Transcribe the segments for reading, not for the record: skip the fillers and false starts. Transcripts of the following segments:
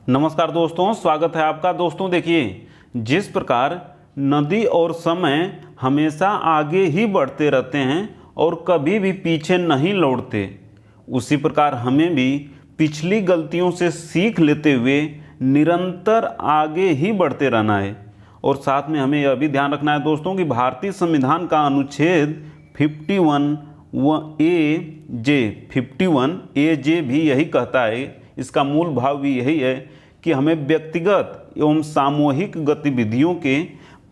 नमस्कार दोस्तों, स्वागत है आपका। दोस्तों देखिए, जिस प्रकार नदी और समय हमेशा आगे ही बढ़ते रहते हैं और कभी भी पीछे नहीं लौटते, उसी प्रकार हमें भी पिछली गलतियों से सीख लेते हुए निरंतर आगे ही बढ़ते रहना है। और साथ में हमें यह भी ध्यान रखना है दोस्तों कि भारतीय संविधान का अनुच्छेद 51A भी यही कहता है, इसका मूल भाव भी यही है कि हमें व्यक्तिगत एवं सामूहिक गतिविधियों के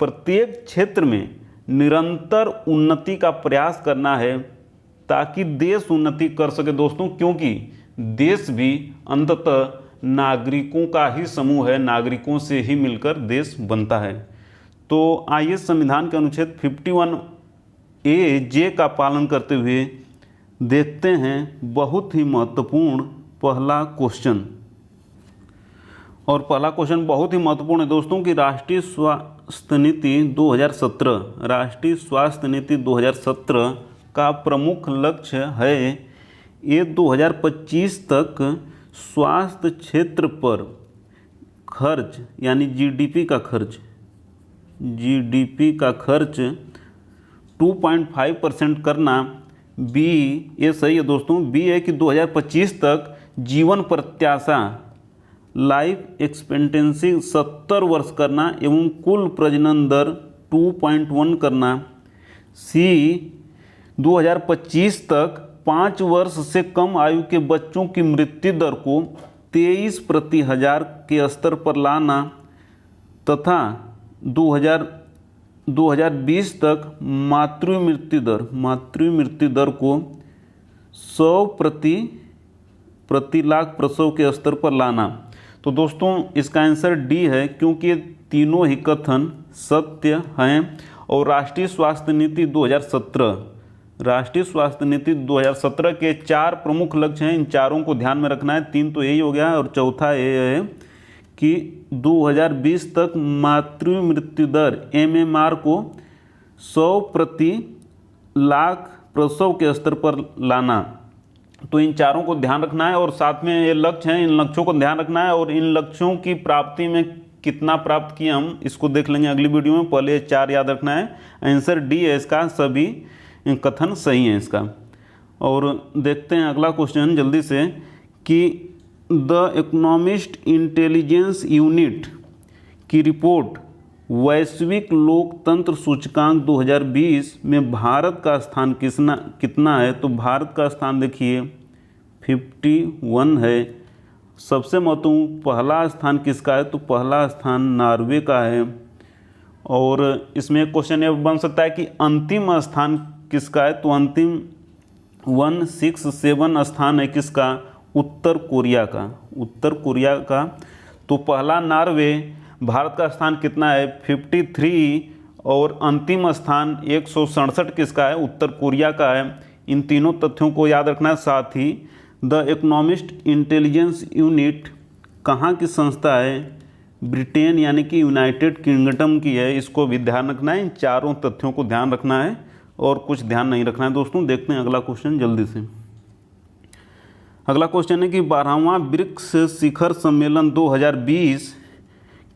प्रत्येक क्षेत्र में निरंतर उन्नति का प्रयास करना है ताकि देश उन्नति कर सके दोस्तों, क्योंकि देश भी अंततः नागरिकों का ही समूह है, नागरिकों से ही मिलकर देश बनता है। तो आइए संविधान के अनुच्छेद 51A का पालन करते हुए देखते हैं बहुत ही महत्वपूर्ण पहला क्वेश्चन। और पहला क्वेश्चन बहुत ही महत्वपूर्ण है दोस्तों कि राष्ट्रीय स्वास्थ्य नीति 2017 का प्रमुख लक्ष्य है ये 2025 तक स्वास्थ्य क्षेत्र पर खर्च यानी जीडीपी का खर्च 2.5% करना। बी, ये सही है दोस्तों, बी है कि 2025 तक जीवन प्रत्याशा लाइफ एक्सपेक्टेंसी 70 वर्ष करना एवं कुल प्रजनन दर 2.1 करना। सी, 2025 तक 5 वर्ष से कम आयु के बच्चों की मृत्यु दर को 23 प्रति हजार के स्तर पर लाना तथा 2020 तक मातृ मृत्यु दर को 100 प्रति लाख प्रसव के स्तर पर लाना। तो दोस्तों इसका आंसर डी है, क्योंकि ये तीनों ही कथन सत्य हैं। और राष्ट्रीय स्वास्थ्य नीति 2017 के 4 प्रमुख लक्ष्य हैं, इन चारों को ध्यान में रखना है। 3 तो यही हो गया और चौथा ये है कि 2020 तक मातृ मृत्यु दर MMR को 100 प्रति लाख प्रसव के स्तर पर लाना। तो इन चारों को ध्यान रखना है और साथ में ये लक्ष्य हैं, इन लक्ष्यों को ध्यान रखना है। और इन लक्ष्यों की प्राप्ति में कितना प्राप्त किए हम इसको देख लेंगे अगली वीडियो में। पहले 4 याद रखना है। आंसर डी है इसका, सभी कथन सही हैं इसका। और देखते हैं अगला क्वेश्चन जल्दी से कि द इकोनॉमिस्ट इंटेलिजेंस यूनिट की रिपोर्ट वैश्विक लोकतंत्र सूचकांक 2020 में भारत का स्थान कितना है। तो भारत का स्थान देखिए 51 है। सबसे महत्वपूर्ण पहला स्थान किसका है, तो पहला स्थान नॉर्वे का है। और इसमें क्वेश्चन ये बन सकता है कि अंतिम स्थान किसका है, तो अंतिम 167 स्थान है किसका, उत्तर कोरिया का। तो पहला नॉर्वे, भारत का स्थान कितना है 53 और अंतिम स्थान 167 किसका है, उत्तर कोरिया का है। इन तीनों तथ्यों को याद रखना है। साथ ही द इकोनॉमिस्ट इंटेलिजेंस यूनिट कहाँ की संस्था है, ब्रिटेन यानी कि यूनाइटेड किंगडम की है, इसको भी ध्यान रखना है। इन चारों तथ्यों को ध्यान रखना है और कुछ ध्यान नहीं रखना है दोस्तों। देखते हैं अगला क्वेश्चन जल्दी से। अगला क्वेश्चन है कि 12वां ब्रिक्स शिखर सम्मेलन 2020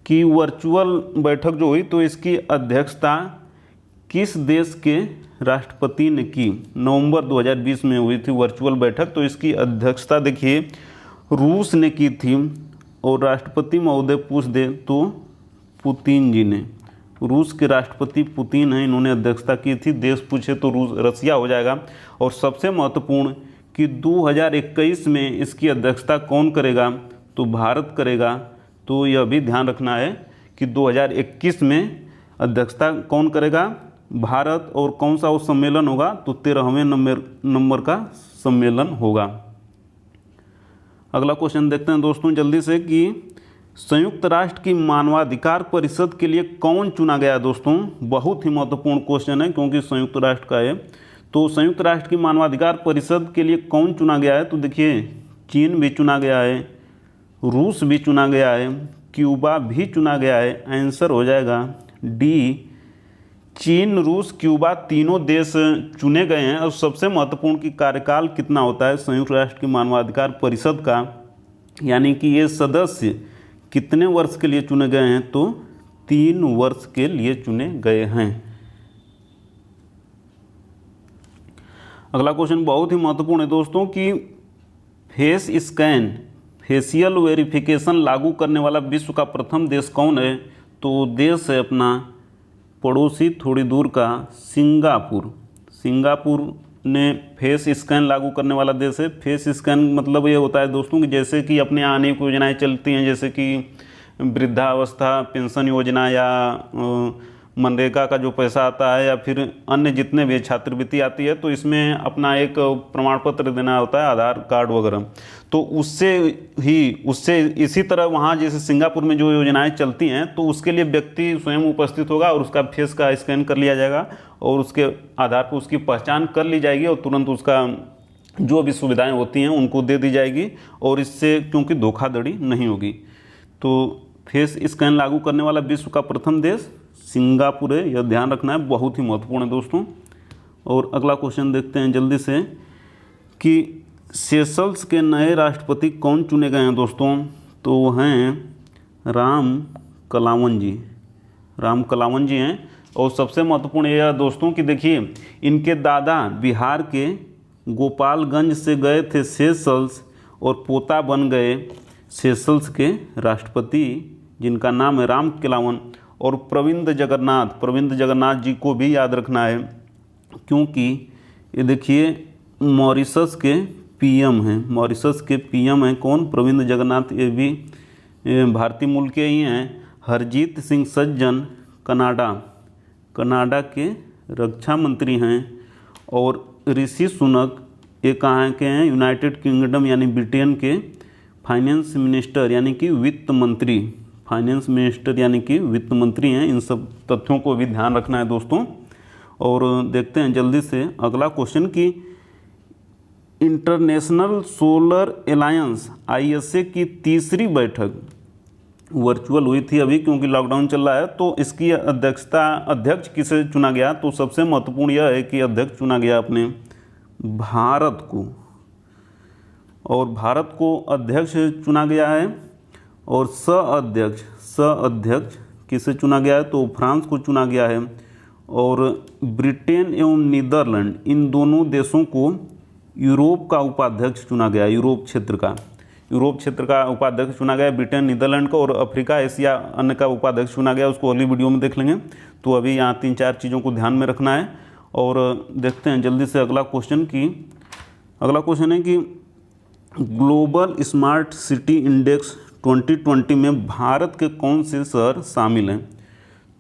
की वर्चुअल बैठक जो हुई, तो इसकी अध्यक्षता किस देश के राष्ट्रपति ने की। नवंबर 2020 में हुई थी वर्चुअल बैठक, तो इसकी अध्यक्षता देखिए रूस ने की थी। और राष्ट्रपति महोदय पूछ दे तो पुतिन जी ने, रूस के राष्ट्रपति पुतिन हैं, इन्होंने अध्यक्षता की थी। देश पूछे तो रसिया हो जाएगा। और सबसे महत्वपूर्ण कि 2021 में इसकी अध्यक्षता कौन करेगा, तो भारत करेगा। तो यह भी ध्यान रखना है कि 2021 में अध्यक्षता कौन करेगा, भारत। और कौन सा वो सम्मेलन होगा, तो 13वें नंबर का सम्मेलन होगा। अगला क्वेश्चन देखते हैं दोस्तों जल्दी से कि संयुक्त राष्ट्र की मानवाधिकार परिषद के लिए कौन चुना गया है। दोस्तों बहुत ही महत्वपूर्ण क्वेश्चन है, क्योंकि संयुक्त राष्ट्र का है। तो संयुक्त राष्ट्र की मानवाधिकार परिषद के लिए कौन चुना गया है, तो देखिए चीन भी चुना गया है, रूस भी चुना गया है, क्यूबा भी चुना गया है। आंसर हो जाएगा डी, चीन, रूस, क्यूबा तीनों देश चुने गए हैं। और सबसे महत्वपूर्ण कि कार्यकाल कितना होता है संयुक्त राष्ट्र की मानवाधिकार परिषद का, यानी कि ये सदस्य कितने वर्ष के लिए चुने गए हैं? तो 3 वर्ष के लिए चुने गए हैं। अगला क्वेश्चन बहुत ही महत्वपूर्ण है दोस्तों कि फेस स्कैन फेशियल वेरिफिकेशन लागू करने वाला विश्व का प्रथम देश कौन है? तो देश है अपना पड़ोसी थोड़ी दूर का सिंगापुर। सिंगापुर ने फेस स्कैन लागू करने वाला देश है। फेस स्कैन मतलब ये होता है दोस्तों कि जैसे कि अपने आने की योजनाएं चलती हैं, जैसे कि वृद्धावस्था पेंशन योजना या मनरेगा का जो पैसा आता है या फिर अन्य जितने भी छात्रवृत्ति आती है, तो इसमें अपना एक प्रमाण पत्र देना होता है, आधार कार्ड वगैरह। तो उससे इसी तरह वहाँ जैसे सिंगापुर में जो योजनाएं चलती हैं, तो उसके लिए व्यक्ति स्वयं उपस्थित होगा और उसका फेस का स्कैन कर लिया जाएगा और उसके आधार पर उसकी पहचान कर ली जाएगी और तुरंत उसका जो भी सुविधाएँ होती हैं उनको दे दी जाएगी और इससे क्योंकि धोखाधड़ी नहीं होगी। तो फेस स्कैन लागू करने वाला विश्व का प्रथम देश सिंगापुर है, यह ध्यान रखना है, बहुत ही महत्वपूर्ण है दोस्तों। और अगला क्वेश्चन देखते हैं जल्दी से कि सेशल्स के नए राष्ट्रपति कौन चुने गए हैं दोस्तों? तो वो हैं राम कलावन जी। राम कलावन जी हैं। और सबसे महत्वपूर्ण यह दोस्तों कि देखिए इनके दादा बिहार के गोपालगंज से गए थे सेशल्स और पोता बन गए सेशल्स के राष्ट्रपति, जिनका नाम है राम कलावन। और प्रविंद जगन्नाथ जी को भी याद रखना है, क्योंकि ये देखिए मॉरिशस के पीएम हैं। मॉरिशस के पीएम हैं कौन? प्रविंद जगन्नाथ। ये भी भारतीय मूल के ही हैं। हरजीत सिंह सज्जन कनाडा के रक्षा मंत्री हैं। और ऋषि सुनक ये कहाँ के हैं? यूनाइटेड किंगडम यानी ब्रिटेन के फाइनेंस मिनिस्टर यानी कि वित्त मंत्री। फाइनेंस मिनिस्टर यानी कि वित्त मंत्री हैं। इन सब तथ्यों को भी ध्यान रखना है दोस्तों। और देखते हैं जल्दी से अगला क्वेश्चन कि इंटरनेशनल सोलर अलायंस ISA की तीसरी बैठक वर्चुअल हुई थी अभी, क्योंकि लॉकडाउन चल रहा है। तो इसकी अध्यक्ष किसे चुना गया? तो सबसे महत्वपूर्ण यह है कि अध्यक्ष चुना गया अपने भारत को, और भारत को अध्यक्ष चुना गया है। और सअध्यक्ष किसे चुना गया है? तो फ्रांस को चुना गया है। और ब्रिटेन एवं नीदरलैंड इन दोनों देशों को यूरोप का उपाध्यक्ष चुना गया। यूरोप क्षेत्र का उपाध्यक्ष चुना गया ब्रिटेन नीदरलैंड को। और अफ्रीका एशिया अन्य का उपाध्यक्ष चुना गया, उसको अगली वीडियो में देख लेंगे। तो अभी यहाँ 3-4 चीज़ों को ध्यान में रखना है। और देखते हैं जल्दी से अगला क्वेश्चन है कि ग्लोबल स्मार्ट सिटी इंडेक्स 2020 में भारत के कौन से शहर शामिल हैं?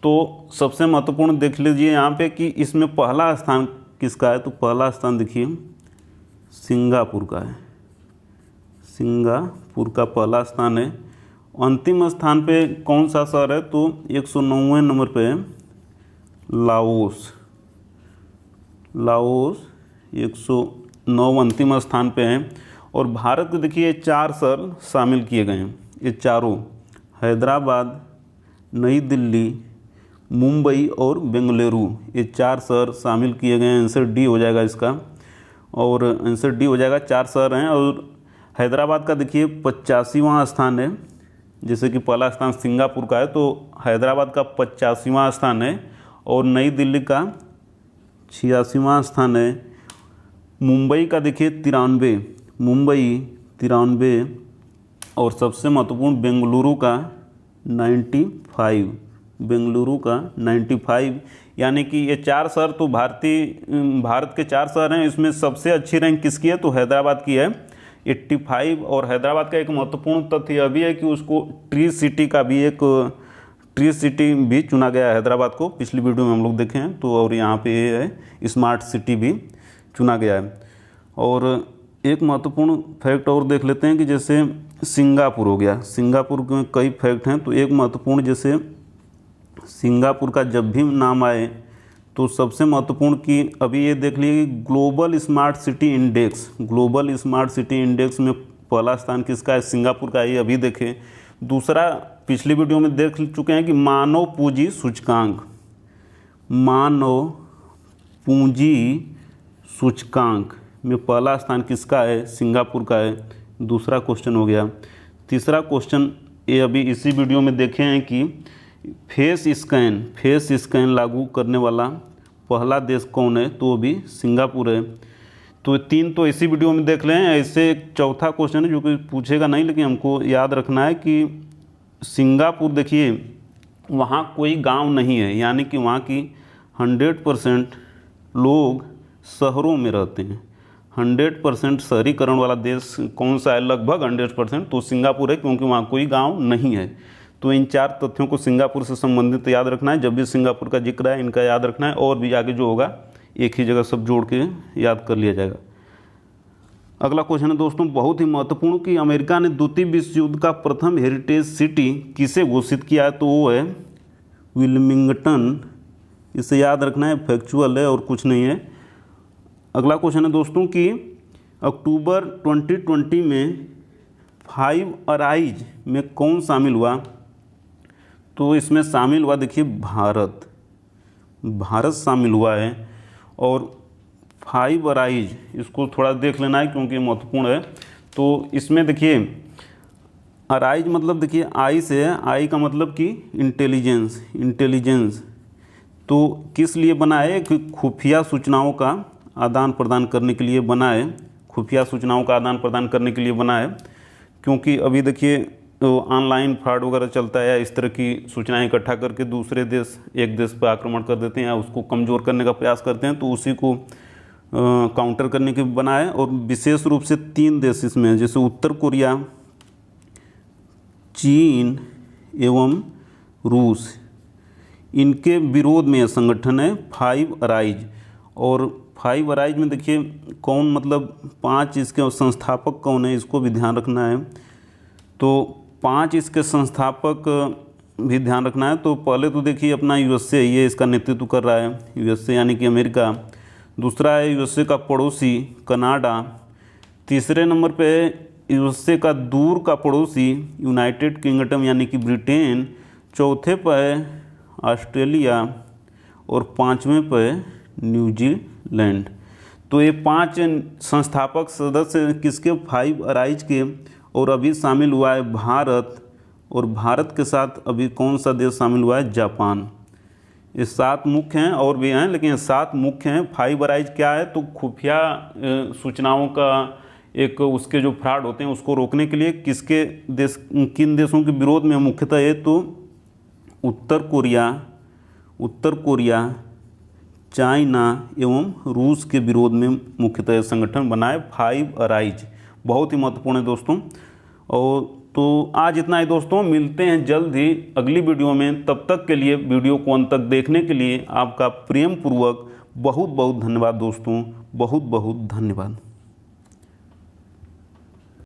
तो सबसे महत्वपूर्ण देख लीजिए यहाँ पे कि इसमें पहला स्थान किसका है? तो पहला स्थान देखिए सिंगापुर का है। सिंगापुर का पहला स्थान है। अंतिम स्थान पे कौन सा शहर है? तो 109वें नंबर पे है लाओस 109 अंतिम स्थान पे है। और भारत के देखिए 4 शहर शामिल किए गए हैं। ये चारों हैदराबाद, नई दिल्ली, मुंबई और बेंगलुरु, ये 4 शहर शामिल किए गए हैं। आंसर डी हो जाएगा इसका। और आंसर डी हो जाएगा, 4 शहर हैं। और हैदराबाद का देखिए 85वां स्थान है। जैसे कि पहला स्थान सिंगापुर का है, तो हैदराबाद का 85वां स्थान है। और नई दिल्ली का 86वां स्थान है। मुंबई का देखिए 93 और सबसे महत्वपूर्ण बेंगलुरु का 95। यानी कि ये 4 शहर तो भारत के 4 शहर हैं। इसमें सबसे अच्छी रैंक किसकी है? तो हैदराबाद की है 85। और हैदराबाद का एक महत्वपूर्ण तथ्य यह भी है कि उसको ट्री सिटी भी चुना गया है हैदराबाद को। पिछली वीडियो में हम लोग देखे हैं। तो और यहाँ पे ये है स्मार्ट सिटी भी चुना गया है। और एक महत्वपूर्ण फैक्ट और देख लेते हैं कि जैसे सिंगापुर हो गया। सिंगापुर में कई फैक्ट हैं। तो एक महत्वपूर्ण जैसे सिंगापुर का जब भी नाम आए तो सबसे महत्वपूर्ण कि अभी ये देख लीजिए ग्लोबल स्मार्ट सिटी इंडेक्स में पहला स्थान किसका है? सिंगापुर का। ये अभी देखें। दूसरा पिछली वीडियो में देख चुके हैं कि मानव पूंजी सूचकांक में पहला स्थान किसका है? सिंगापुर का है। दूसरा क्वेश्चन हो गया। तीसरा क्वेश्चन ये अभी इसी वीडियो में देखे हैं कि फेस स्कैन लागू करने वाला पहला देश कौन है, तो वो भी सिंगापुर है। तो 3 तो इसी वीडियो में देख लें। ऐसे एक चौथा क्वेश्चन है जो कि पूछेगा नहीं, लेकिन हमको याद रखना है कि सिंगापुर, देखिए वहाँ कोई गांव नहीं है, यानी कि वहाँ की 100% लोग शहरों में रहते हैं। 100% शहरीकरण वाला देश कौन सा है? लगभग 100%, तो सिंगापुर है, क्योंकि वहाँ कोई गांव नहीं है। तो इन 4 तथ्यों को सिंगापुर से संबंधित याद रखना है। जब भी सिंगापुर का जिक्र है इनका याद रखना है, और भी आगे जो होगा एक ही जगह सब जोड़ के याद कर लिया जाएगा। अगला क्वेश्चन है दोस्तों बहुत ही महत्वपूर्ण कि अमेरिका ने द्वितीय विश्व युद्ध का प्रथम हेरिटेज सिटी किसे घोषित किया है? तो वो है विल्मिंगटन। इसे याद रखना है, फैक्चुअल है और कुछ नहीं है। अगला क्वेश्चन है दोस्तों कि अक्टूबर 2020 में 5 अराइज में कौन शामिल हुआ? तो इसमें शामिल हुआ, देखिए भारत शामिल हुआ है। और 5 अराइज, इसको थोड़ा देख लेना है क्योंकि महत्वपूर्ण है। तो इसमें देखिए अराइज मतलब देखिए आई से है, आई का मतलब कि इंटेलिजेंस। तो किस लिए बना है? कि खुफिया सूचनाओं का आदान प्रदान करने के लिए बना है। खुफिया सूचनाओं का आदान प्रदान करने के लिए बना है, क्योंकि अभी देखिए ऑनलाइन फ्रॉड वगैरह चलता है, इस तरह की सूचनाएं इकट्ठा करके दूसरे देश एक देश पर आक्रमण कर देते हैं या उसको कमज़ोर करने का प्रयास करते हैं। तो उसी को काउंटर करने के बना है। और विशेष रूप से 3 देश इसमें, जैसे उत्तर कोरिया, चीन एवं रूस, इनके विरोध में यह संगठन है 5 अराइज। और 5 अराइज में देखिए कौन, मतलब 5 इसके संस्थापक कौन है, इसको भी ध्यान रखना है। तो 5 इसके संस्थापक भी ध्यान रखना है। तो पहले तो देखिए अपना यूएसए, ये इसका नेतृत्व कर रहा है, यूएसए यानी कि अमेरिका। दूसरा है यूएसए का पड़ोसी कनाडा। तीसरे नंबर पे यूएसए का दूर का पड़ोसी यूनाइटेड किंगडम यानी कि ब्रिटेन। चौथे पर है ऑस्ट्रेलिया और 5वें पर है न्यूजीलैंड। तो ये 5 संस्थापक सदस्य किसके? 5 अराइज के। और अभी शामिल हुआ है भारत, और भारत के साथ अभी कौन सा देश शामिल हुआ है? जापान। ये 7 मुख्य हैं, और भी हैं लेकिन 7 मुख्य हैं। 5 अराइज क्या है? तो खुफिया सूचनाओं का एक उसके जो फ्रॉड होते हैं उसको रोकने के लिए किसके देश, किन देशों के विरोध में मुख्यतः है? तो उत्तर कोरिया, चाइना एवं रूस के विरोध में मुख्यतः संगठन बना है 5 अराइज। बहुत ही महत्वपूर्ण है दोस्तों। और तो आज इतना ही दोस्तों, मिलते हैं जल्द ही अगली वीडियो में। तब तक के लिए वीडियो को अंत तक देखने के लिए आपका प्रेम पूर्वक बहुत बहुत धन्यवाद दोस्तों, बहुत बहुत धन्यवाद।